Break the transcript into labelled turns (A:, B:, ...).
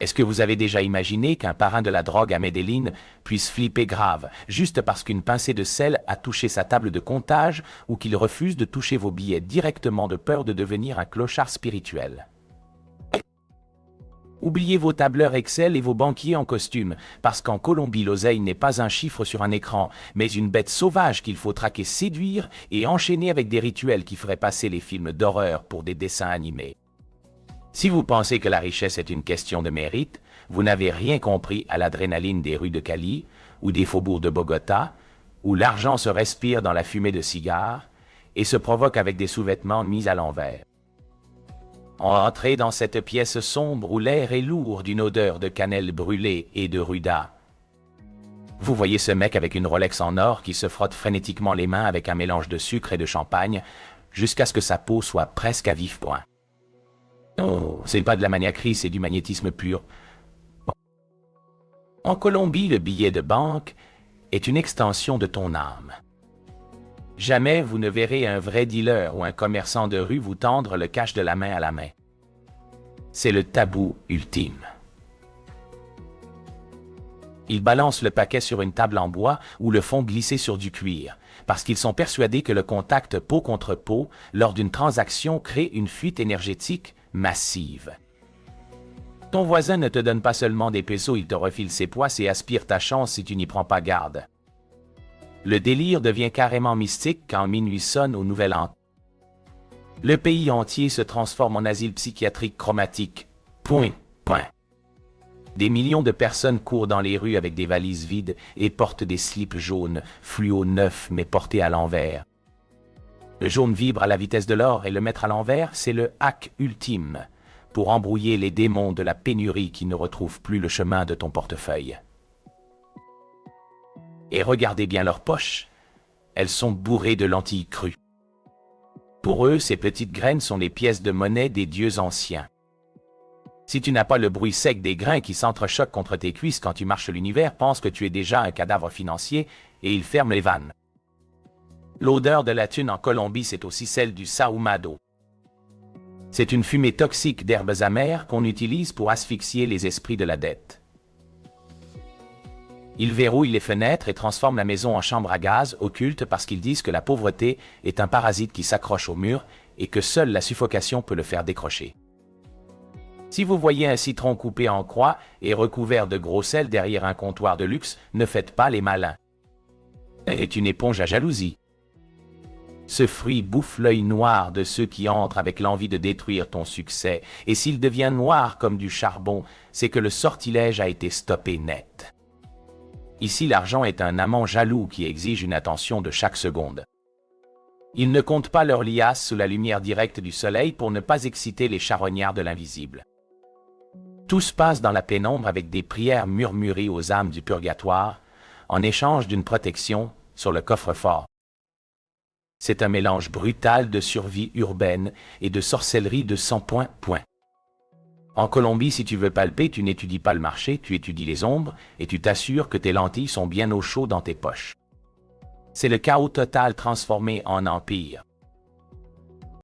A: Est-ce que vous avez déjà imaginé qu'un parrain de la drogue à Medellín puisse flipper grave, juste parce qu'une pincée de sel a touché sa table de comptage ou qu'il refuse de toucher vos billets directement de peur de devenir un clochard spirituel? Oubliez vos tableurs Excel et vos banquiers en costume, parce qu'en Colombie, l'oseille n'est pas un chiffre sur un écran, mais une bête sauvage qu'il faut traquer, séduire et enchaîner avec des rituels qui feraient passer les films d'horreur pour des dessins animés. Si vous pensez que la richesse est une question de mérite, vous n'avez rien compris à l'adrénaline des rues de Cali ou des faubourgs de Bogota, où l'argent se respire dans la fumée de cigares et se provoque avec des sous-vêtements mis à l'envers. Entrez dans cette pièce sombre où l'air est lourd d'une odeur de cannelle brûlée et de ruda. Vous voyez ce mec avec une Rolex en or qui se frotte frénétiquement les mains avec un mélange de sucre et de champagne jusqu'à ce que sa peau soit presque à vif point. Oh, c'est pas de la maniaquerie, c'est du magnétisme pur. Bon. En Colombie, le billet de banque est une extension de ton âme. Jamais vous ne verrez un vrai dealer ou un commerçant de rue vous tendre le cash de la main à la main. C'est le tabou ultime. Ils balancent le paquet sur une table en bois ou le font glisser sur du cuir, parce qu'ils sont persuadés que le contact peau contre peau lors d'une transaction crée une fuite énergétique massive. Ton voisin ne te donne pas seulement des pesos, il te refile ses poisses et aspire ta chance si tu n'y prends pas garde. Le délire devient carrément mystique quand minuit sonne au Nouvel An. Le pays entier se transforme en asile psychiatrique chromatique. Point. Des millions de personnes courent dans les rues avec des valises vides et portent des slips jaunes, fluo neufs mais portés à l'envers. Le jaune vibre à la vitesse de l'or et le mettre à l'envers, c'est le hack ultime pour embrouiller les démons de la pénurie qui ne retrouvent plus le chemin de ton portefeuille. Et regardez bien leurs poches, elles sont bourrées de lentilles crues. Pour eux, ces petites graines sont les pièces de monnaie des dieux anciens. Si tu n'as pas le bruit sec des grains qui s'entrechoquent contre tes cuisses quand tu marches l'univers, pense que tu es déjà un cadavre financier et ils ferment les vannes. L'odeur de la thune en Colombie, c'est aussi celle du sahumado. C'est une fumée toxique d'herbes amères qu'on utilise pour asphyxier les esprits de la dette. Ils verrouillent les fenêtres et transforment la maison en chambre à gaz occulte parce qu'ils disent que la pauvreté est un parasite qui s'accroche au mur et que seule la suffocation peut le faire décrocher. Si vous voyez un citron coupé en croix et recouvert de gros sel derrière un comptoir de luxe, ne faites pas les malins. C'est une éponge à jalousie. Ce fruit bouffe l'œil noir de ceux qui entrent avec l'envie de détruire ton succès, et s'il devient noir comme du charbon, c'est que le sortilège a été stoppé net. Ici, l'argent est un amant jaloux qui exige une attention de chaque seconde. Ils ne comptent pas leur liasse sous la lumière directe du soleil pour ne pas exciter les charognards de l'invisible. Tout se passe dans la pénombre avec des prières murmurées aux âmes du purgatoire, en échange d'une protection sur le coffre-fort. C'est un mélange brutal de survie urbaine et de sorcellerie de 100 points. En Colombie, si tu veux palper, tu n'étudies pas le marché, tu étudies les ombres et tu t'assures que tes lentilles sont bien au chaud dans tes poches. C'est le chaos total transformé en empire.